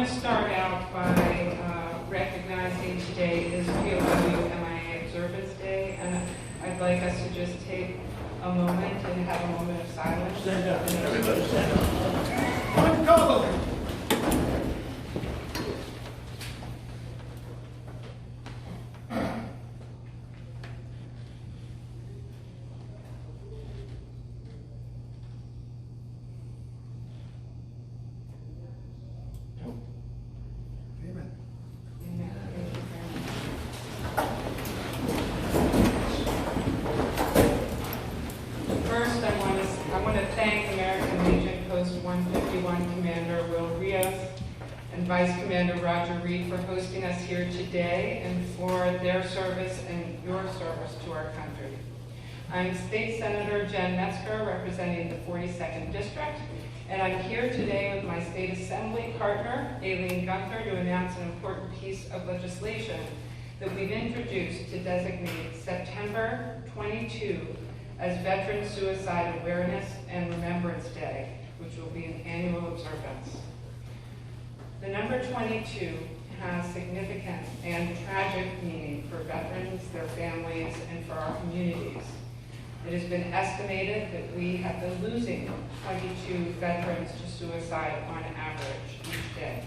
want to start out by recognizing today is POW MIA Observance Day, and I'd like us to just take a moment and have a moment of silence. Stand up. Everybody stand up. One call. Vice Commander Roger Reed for hosting us here today and for their service and your service to our country. I'm State Senator Jen Metzger, representing the 42nd District, and I'm here today with my State Assembly partner, Aileen Gunther, to announce an important piece of legislation that we've introduced to designate September 22 as Veteran Suicide Awareness and Remembrance Day, which will be an annual observance. The number 22 has significant and tragic meaning for veterans, their families, and for our communities. It has been estimated that we have been losing 22 veterans to suicide on average each day.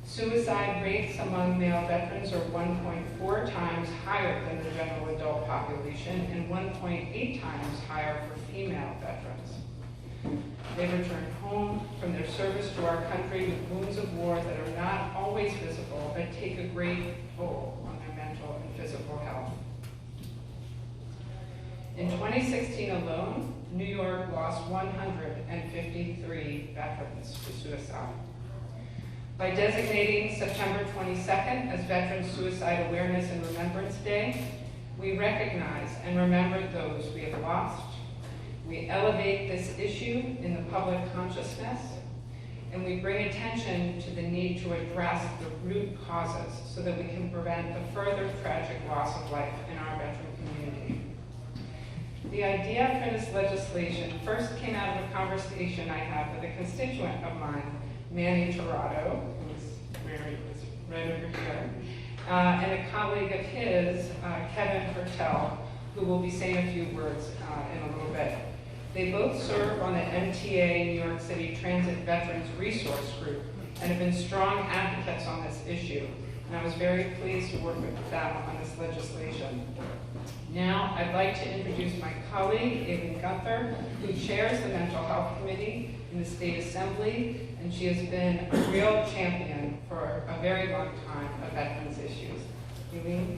Suicide rates among male veterans are 1.4 times higher than the general adult population and 1.8 times higher for female veterans. They return home from their service to our country with wounds of war that are not always visible, but take a great toll on their mental and physical health. In 2016 alone, New York lost 153 veterans to suicide. By designating September 22nd as Veteran Suicide Awareness and Remembrance Day, we recognize and remember those we have lost. We elevate this issue in the public consciousness, and we bring attention to the need to address the root causes so that we can prevent the further tragic loss of life in our veteran community. The idea for this legislation first came out of a conversation I had with a constituent of mine, Manny Tirado, who's right over here, and a colleague of his, Kevin Hertel, who will be saying a few words in a little bit. They both serve on the MTA New York City Transit Veterans Resource Group and have been strong advocates on this issue. And I was very pleased to work with them on this legislation. Now, I'd like to introduce my colleague, Aileen Gunther, who chairs the Mental Health Committee in the State Assembly, and she has been a real champion for a very long time of veterans issues. Aileen?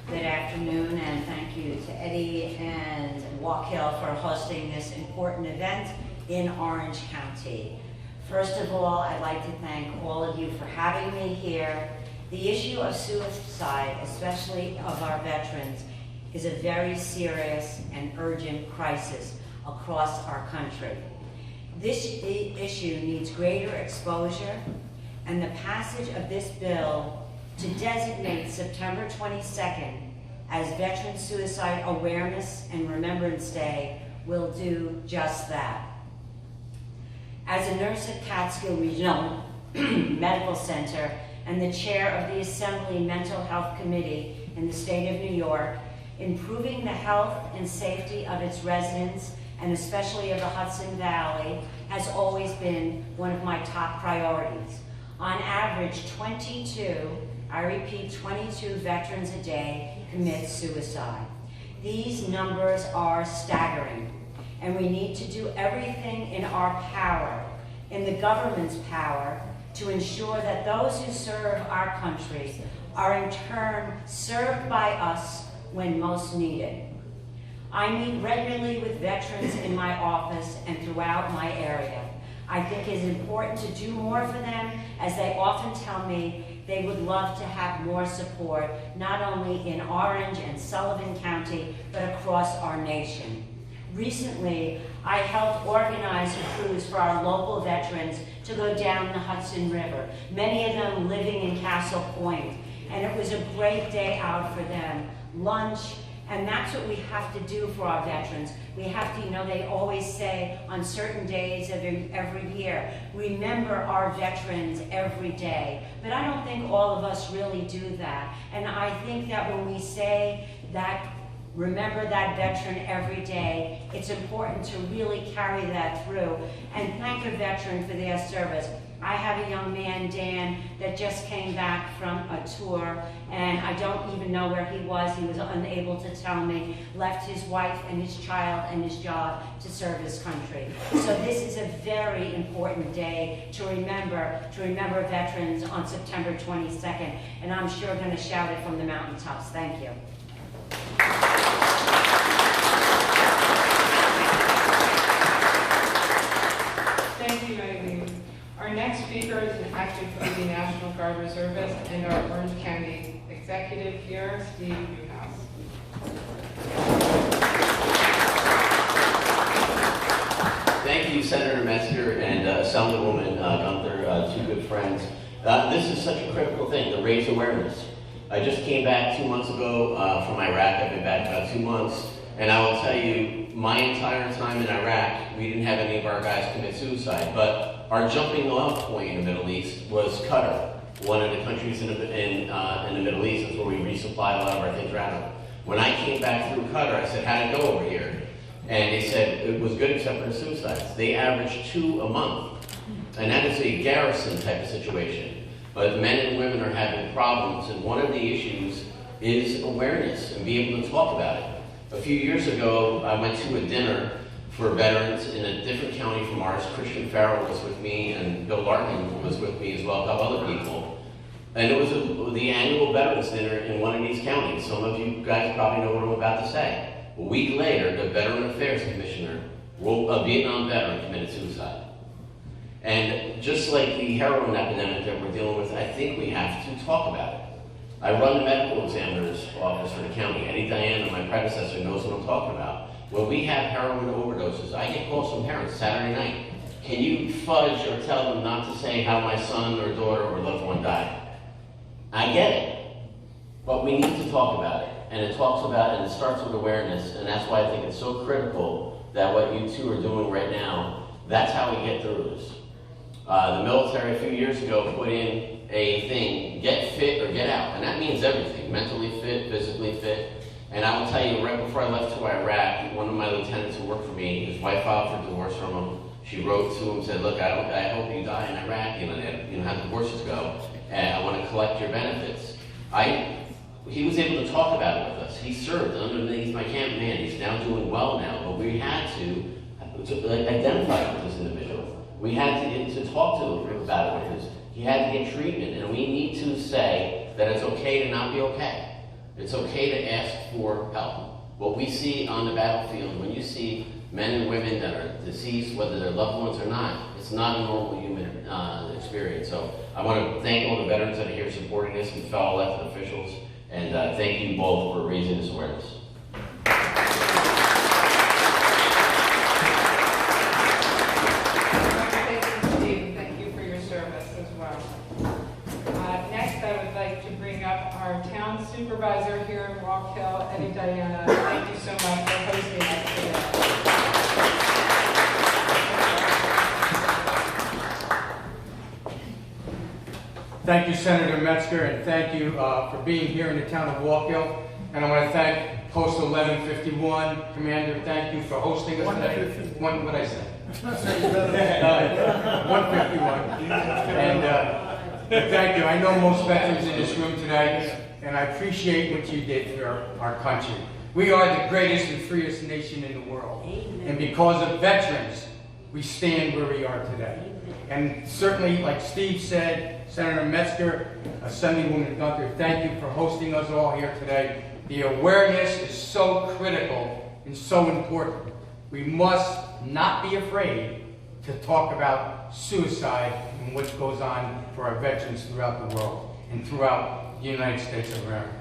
Good afternoon, and thank you to Eddie and Walk Hill for hosting this important event in Orange County. First of all, I'd like to thank all of you for having me here. The issue of suicide, especially of our veterans, is a very serious and urgent crisis across our country. This issue needs greater exposure, and the passage of this bill to designate September 22nd as Veteran Suicide Awareness and Remembrance Day will do just that. As a nurse at Catskill Regional Medical Center and the chair of the Assembly Mental Health Committee in the state of New York, improving the health and safety of its residents, and especially of the Hudson Valley, has always been one of my top priorities. On average, 22 veterans a day commit suicide. These numbers are staggering, and we need to do everything in our power, in the government's power, to ensure that those who serve our country are in turn served by us when most needed. I meet regularly with veterans in my office and throughout my area. I think it is important to do more for them, as they often tell me they would love to have more support, not only in Orange and Sullivan County, but across our nation. Recently, I helped organize a cruise for our local veterans to go down the Hudson River, many of them living in Castle Point, and it was a great day out for them. Lunch And that's what we have to do for our veterans. We have to, they always say on certain days of every year, remember our veterans every day. But I don't think all of us really do that. And I think that when we say that, remember that veteran every day, it's important to really carry that through and thank a veteran for their service. I have a young man, Dan, that just came back from a tour, and I don't even know where he was. He was unable to tell me. Left his wife and his child and his job to serve his country. So this is a very important day to remember veterans on September 22nd, and I'm sure going to shout it from the mountaintops. Thank you. Thank you, Aileen. Our next speaker is an active duty National Guard reservist and our Orange County executive here, Steve Newhouse. Thank you, Senator Metzger and Assemblywoman Gunther, two good friends. This is such a critical thing, to raise awareness. I just came back 2 months ago from Iraq. I've been back about 2 months. And I will tell you, my entire time in Iraq, we didn't have any of our guys commit suicide. But our jumping off point in the Middle East was Qatar, one of the countries in the Middle East. That's where we resupply a lot of our things around. When I came back through Qatar, I said, how'd it go over here? And they said it was good except for the suicides. They averaged 2 a month. And that is a garrison type of situation. But men and women are having problems, and one of the issues is awareness and be able to talk about it. A few years ago, I went to a dinner for veterans in a different county from ours. Christian Farrell was with me, and Bill Larkin was with me as well, a couple other people. And it was the annual Veterans Dinner in one of these counties. Some of you guys probably know what I'm about to say. A week later, the Veteran Affairs Commissioner, a Vietnam veteran, committed suicide. And just like the heroin epidemic that we're dealing with, I think we have to talk about it. I run the medical examiner's office for the county. Eddie Diana, my predecessor, knows what I'm talking about. When we have heroin overdoses, I get calls from parents Saturday night. Can you fudge or tell them not to say how my son or daughter or loved one died? I get it, but we need to talk about it. And it talks about, and it starts with awareness, and that's why I think it's so critical that what you two are doing right now, that's how we get through this. The military a few years ago put in a thing, get fit or get out, and that means everything, mentally fit, physically fit. And I will tell you, right before I left to Iraq, one of my lieutenants who worked for me, his wife filed for divorce from him. She wrote to him, said, look, I hope you die in Iraq, how divorces go, and I want to collect your benefits. He was able to talk about it with us. He served underneath my camp. Man, he's now doing well now, but we had to identify with this individual. We had to talk to him about it with us. He had to get treatment, and we need to say that it's okay to not be okay. It's okay to ask for help. What we see on the battlefield, when you see men and women that are deceased, whether they're loved ones or not, it's not a normal human experience. So I want to thank all the veterans that are here supporting this and fellow elected officials, and thank you both for raising this awareness. Supervisor here in Walk Hill, Eddie Diana. Thank you so much for hosting us today. Thank you, Senator Metzger, and thank you for being here in the town of Walk Hill. And I want to thank Post 1151 Commander. Thank you for hosting us today. What did I say? 151. And thank you. I know most veterans in this room today, and I appreciate what you did for our country. We are the greatest and freest nation in the world. Amen. And because of veterans, we stand where we are today. And certainly, like Steve said, Senator Metzger, Assemblywoman Gunther, thank you for hosting us all here today. The awareness is so critical and so important. We must not be afraid to talk about suicide and what goes on for our veterans throughout the world and throughout the United States of America.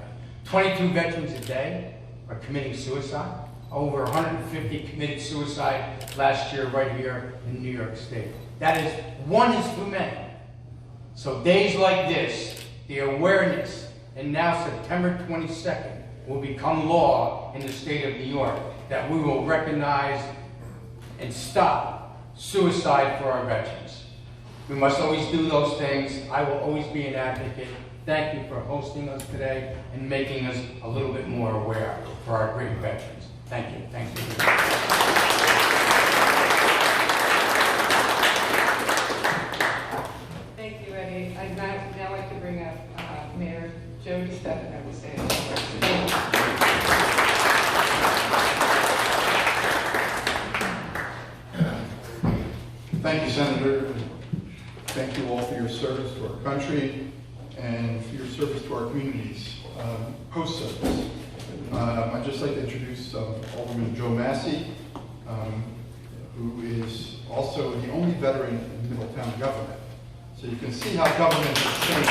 22 veterans a day are committing suicide. Over 150 committed suicide last year right here in New York State. That is, one is too many. So days like this, the awareness, and now September 22nd, will become law in the state of New York, that we will recognize and stop suicide for our veterans. We must always do those things. I will always be an advocate. Thank you for hosting us today and making us a little bit more aware for our great veterans. Thank you. Thank you. Thank you, Eddie. I'd now like to bring up Mayor Joe DiStefano to say a few words. Thank you, Senator. Thank you all for your service to our country and for your service to our communities post-service. I'd just like to introduce Alderman Joe Massey, who is also the only veteran in Middletown government. So you can see how government has changed.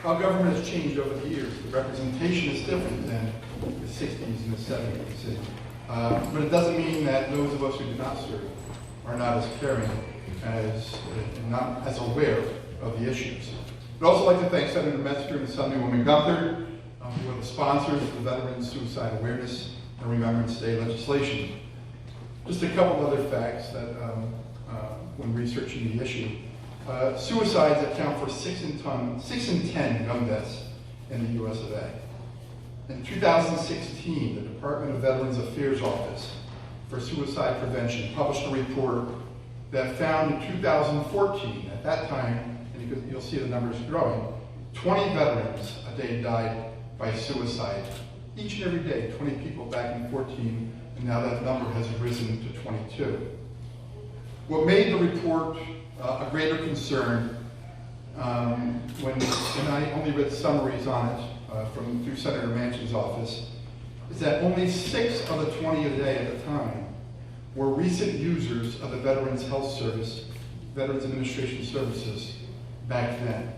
How government has changed over the years. The representation is different than the 60s and the 70s. But it doesn't mean that those of us who do not serve are not as caring as, not as aware of the issues. I'd also like to thank Senator Metzger and Assemblywoman Gunther, who are the sponsors of the Veterans Suicide Awareness and Remembrance Day legislation. Just a couple other facts that, when researching the issue. Suicides account for 6 in 10 gun deaths in the US of A. In 2016, the Department of Veterans Affairs Office for Suicide Prevention published a report that found in 2014, at that time, and you'll see the numbers growing, 20 veterans a day died by suicide. Each and every day, 20 people back in 14, and now that number has risen to 22. What made the report a greater concern, when I only read summaries on it through Senator Manchin's office, is that only 6 of the 20 a day at the time were recent users of the Veterans Health Service, Veterans Administration Services back then.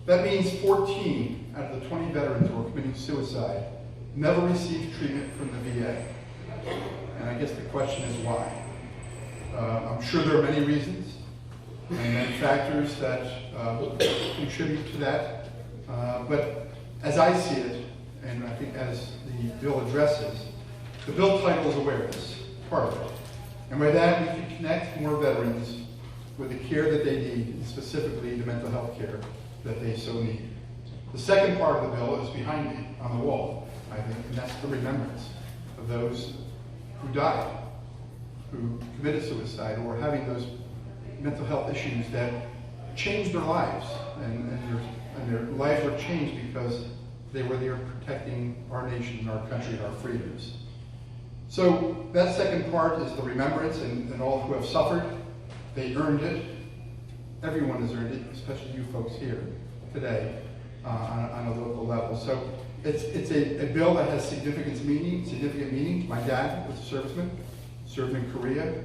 That means 14 out of the 20 veterans who were committing suicide never received treatment from the VA. And I guess the question is why? I'm sure there are many reasons and many factors that contribute to that. But as I see it, and I think as the bill addresses, the bill title is awareness, part of it. And by that, we can connect more veterans with the care that they need, and specifically the mental health care that they so need. The second part of the bill is behind me on the wall, I think, and that's the remembrance of those who died, who committed suicide, or having those mental health issues that changed their lives, and their lives were changed because they were there protecting our nation and our country and our freedoms. So that second part is the remembrance, and all who have suffered, they earned it. Everyone has earned it, especially you folks here today on a local level. So it's a bill that has significant meaning. My dad was a serviceman, served in Korea,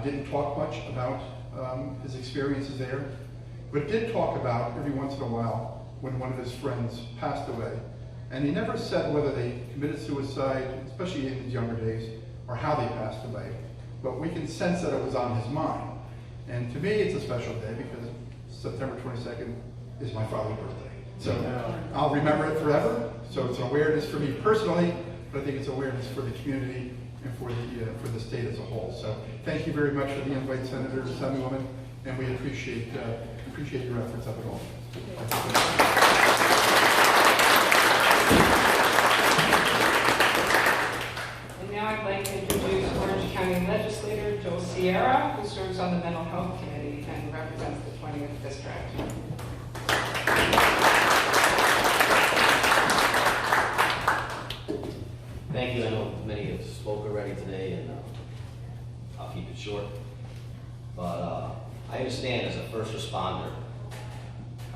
didn't talk much about his experiences there, but did talk about every once in a while when one of his friends passed away. And he never said whether they committed suicide, especially in his younger days, or how they passed away. But we can sense that it was on his mind. And to me, it's a special day because September 22nd is my father's birthday. So I'll remember it forever. So it's an awareness for me personally, but I think it's awareness for the community and for the state as a whole. So thank you very much for the invite, Senator and Assemblywoman, and we appreciate your efforts up at all. And now I'd like to introduce Orange County Legislator Joel Sierra, who serves on the Mental Health Committee and represents the 20th District. Thank you. I know many have spoke already today, and I'll keep it short. But I understand as a first responder,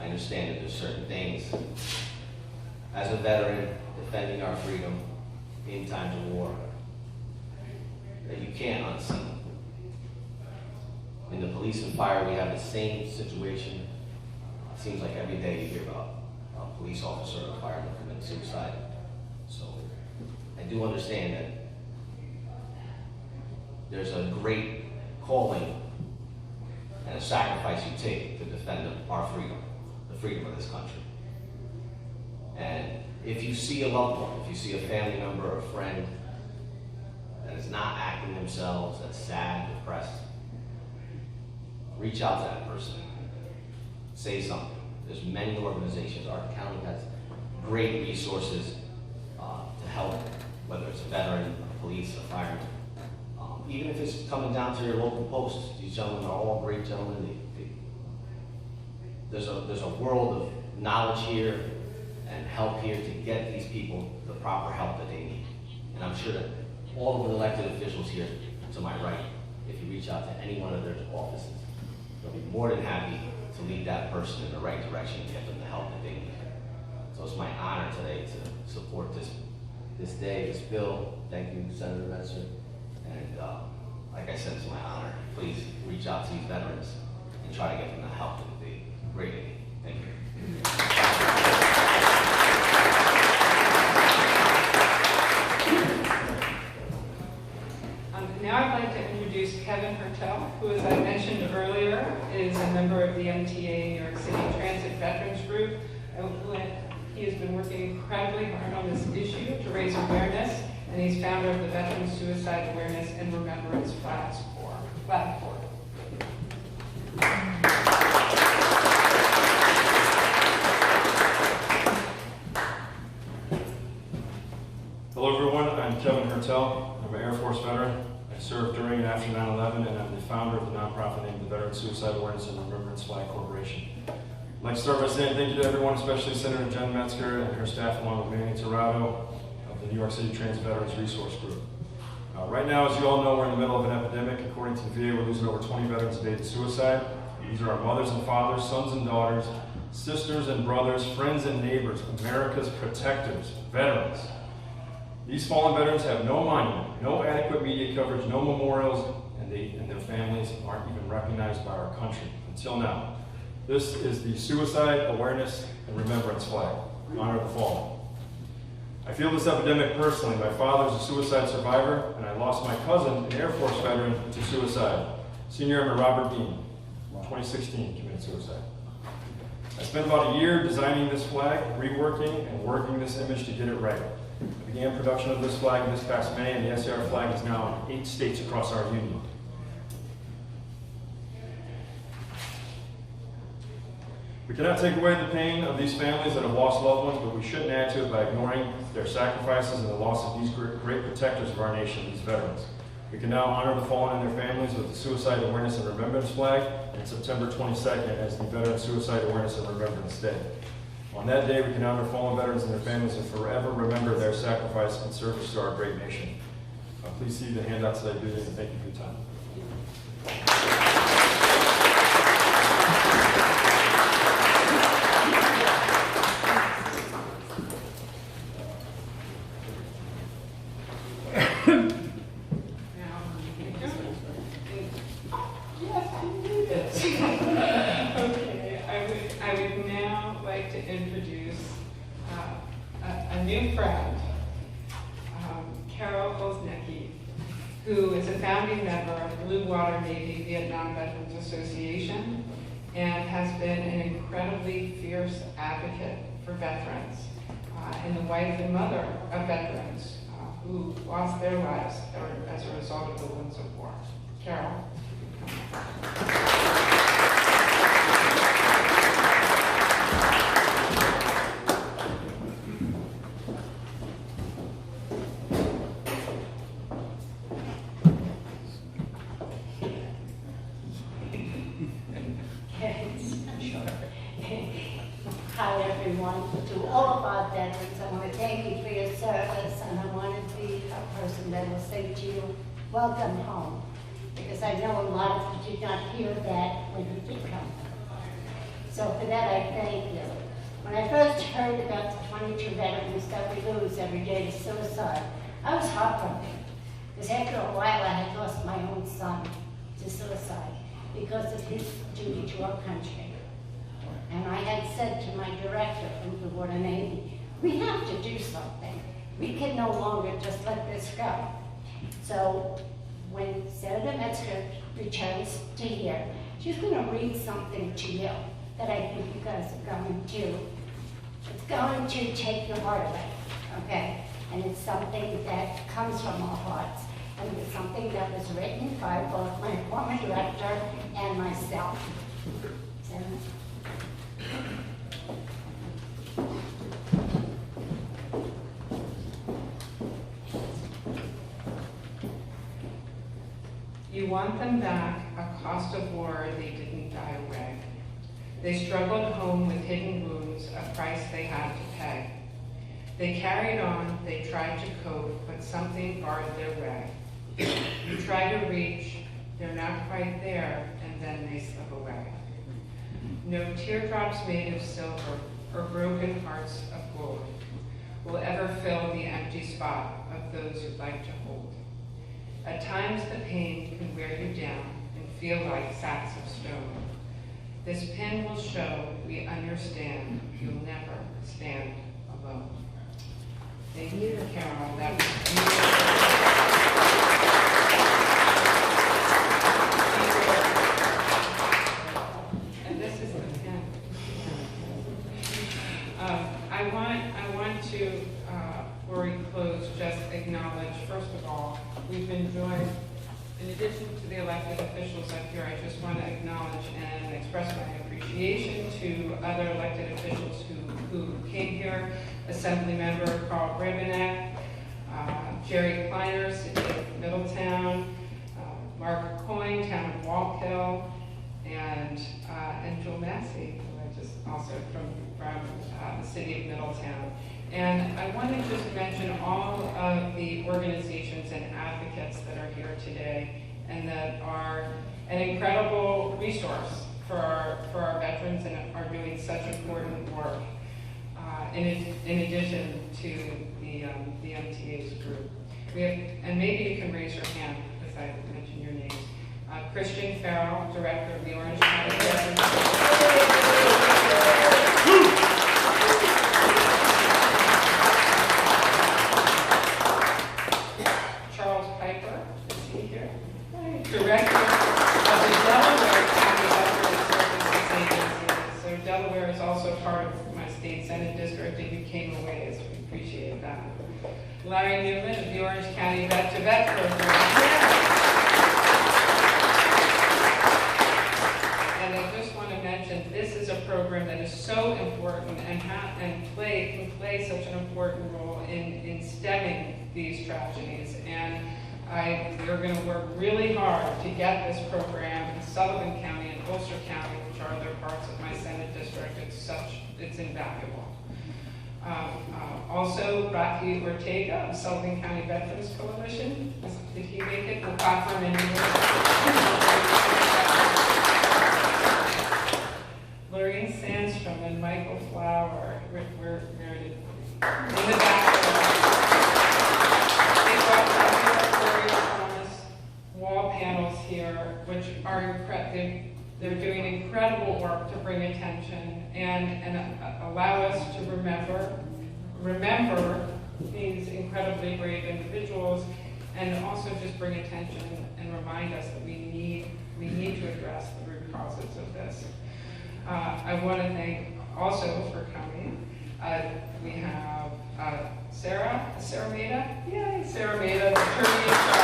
I understand that there's certain things, as a veteran defending our freedom in times of war, that you can't unsee. In the police and fire, we have the same situation. It seems like every day you hear about a police officer or a fireman committing suicide. So I do understand that there's a great calling and a sacrifice you take to defend our freedom, the freedom of this country. And if you see a loved one, if you see a family member or a friend that is not acting themselves, that's sad, depressed, reach out to that person. Say something. There's many organizations. Our county has great resources to help, whether it's a veteran, a police, a fireman. Even if it's coming down to your local post, these gentlemen are all great gentlemen. There's a world of knowledge here and help here to get these people the proper help that they need. And I'm sure that all of the elected officials here to my right, if you reach out to any one of their offices, they'll be more than happy to lead that person in the right direction and get them the help that they need. So it's my honor today to support this day, this bill. Thank you, Senator Metzger. And like I said, it's my honor. Please reach out to these veterans and try to get them the help that they greatly need. Thank you. Now I'd like to introduce Kevin Hertel, who, as I mentioned earlier, is a member of the MTA New York City Transit Veterans Group. He has been working incredibly hard on this issue to raise awareness, and he's founder of the Veteran Suicide Awareness and Remembrance platform. Hello everyone, I'm Kevin Hertel. I'm an Air Force veteran. I served during and after 9/11, and I'm the founder of the nonprofit named the Veteran Suicide Awareness and Remembrance Flag Corporation. I'd like to start by saying thank you to everyone, especially Senator Jen Metzger and her staff, along with Manny Tirado of the New York City Transit Veterans Resource Group. Right now, as you all know, we're in the middle of an epidemic. According to the VA, we're losing over 20 veterans a day to suicide. These are our mothers and fathers, sons and daughters, sisters and brothers, friends and neighbors, America's protectors, veterans. These fallen veterans have no monument, no adequate media coverage, no memorials, and their families aren't even recognized by our country until now. This is the Suicide Awareness and Remembrance flag. Honor the fallen. I feel this epidemic personally. My father is a suicide survivor, and I lost my cousin, an Air Force veteran, to suicide. Senior Airman Robert Dean, 2016, committed suicide. I spent about a year designing this flag, reworking and working this image to get it right. I began production of this flag this past May, and the SAR flag is now in 8 states across our union. We cannot take away the pain of these families that have lost loved ones, but we shouldn't add to it by ignoring their sacrifices and the loss of these great protectors of our nation, these veterans. We can now honor the fallen and their families with the Suicide Awareness and Remembrance flag on September 22nd as the Veteran Suicide Awareness and Remembrance Day. On that day, we can honor fallen veterans and their families and forever remember their sacrifice and service to our great nation. Please see the handouts that I do, and thank you for your time. Who is a founding member of Blue Water Navy Vietnam Veterans Association and has been an incredibly fierce advocate for veterans and the wife and mother of veterans who lost their lives as a result of the wounds of war. Carol. Hi everyone. To all of our veterans, I want to thank you for your service, and I want to be a person that will say to you, welcome home. Because I know a lot of you did not hear that when you did come. So for that I thank you. When I first heard about the 22 veterans that we lose every day to suicide, I was heartbroken. Because after a while I had lost my own son to suicide because of his duty to our country. And I had said to my director from the Water Navy, we have to do something. We can no longer just let this go. So when Senator Metzger returns to here, she's going to read something to you that I think you guys are going to It's going to take your heart away, okay? And it's something that comes from our hearts. And it's something that was written by both my former director and myself. So, you want them back, a cost of war they didn't die away. They struggled home with hidden wounds, a price they had to pay. They carried on, they tried to cope, but something barred their way. You try to reach, they're not quite there, and then they slip away. No teardrops made of silver or broken hearts of gold will ever fill the empty spot of those who'd like to hold. At times the pain can wear you down and feel like sacks of stone. This pin will show we understand you'll never stand alone. Thank you, Carol. That was beautiful. And this is the pin. I want to, before we close, just acknowledge, first of all, we've been joined, in addition to the elected officials up here, I just want to acknowledge and express my appreciation to other elected officials who came here. Assembly Member Carl Brebenek, Jerry Kleiner, City of Middletown, Mark Coyne, Town of Wallkill, and Joel Massey, who I just also from the City of Middletown. And I want to just mention all of the organizations and advocates that are here today and that are an incredible resource for our veterans and are doing such important work in addition to the MTA's group. We have, and maybe you can raise your hand as I mention your names. Christian Farrell, Director of the Orange County Charles Piper, is he here? Director of the Delaware County Veterans Services Agency. So Delaware is also part of my state Senate district, and you came away, so we appreciate that. Larry Newman of the Orange County Vet to Vet Program. And I just want to mention, this is a program that is so important and can play such an important role in stemming these tragedies. And we're going to work really hard to get this program in Sullivan County and Ulster County, which are other parts of my Senate district. It's invaluable. Also, Rocky Ortega of Sullivan County Veterans Coalition. Did he make it? We'll clap for him anyway. Lorraine Sandstrom and Michael Flower. We're in the back. They brought wall panels here, which are incredible. They're doing incredible work to bring attention and allow us to remember these incredibly brave individuals, and also just bring attention and remind us that we need to address the root causes of this. I want to thank also for coming. We have Sarah Maida. Yay, Sarah Maida, the attorney in charge of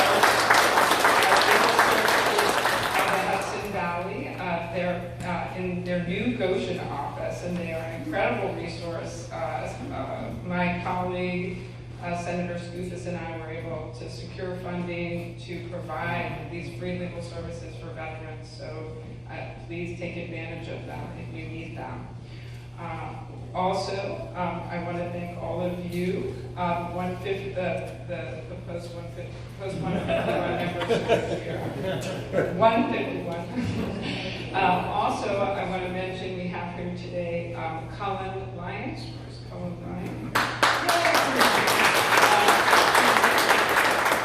the Hudson Valley. They're in their new Goshen office, and they are an incredible resource. My colleague, Senator Skoufis, and I were able to secure funding to provide these free legal services for veterans, so please take advantage of them if you need them. Also, I want to thank all of you, the post 151 members here. 151. Also, I want to mention we have here today Cullen Lyons. Where's Cullen Lyons?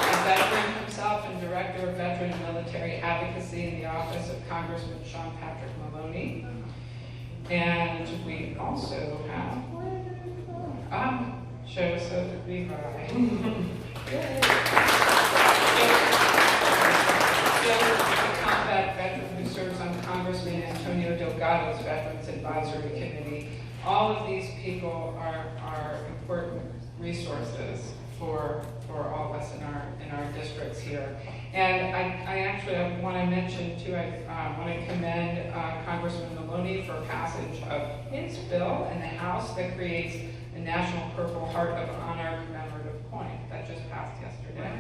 A veteran himself and Director of Veteran and Military Advocacy in the Office of Congressman Sean Patrick Maloney. And we also have, Joseph Levi. Joseph is a combat veteran who serves on Congressman Antonio Delgado's Veterans Advisory Committee. All of these people resources for all of us in our districts here. And I actually want to mention too, I want to commend Congressman Maloney for passage of his bill in the House that creates a National Purple Heart of Honor commemorative coin. That just passed yesterday.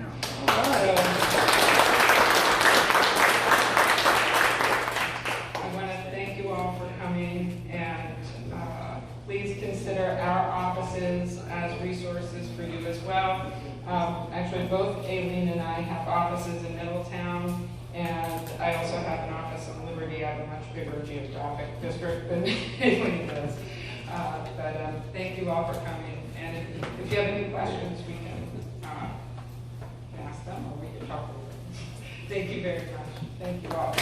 I want to thank you all for coming, and please consider our offices as resources for you as well. Actually, both Aileen and I have offices in Middletown, and I also have an office in Liberty. I have a much bigger geographic district than Aileen does. But thank you all for coming. And if you have any questions, we can ask them, or we can talk over them. Thank you very much. Thank you all.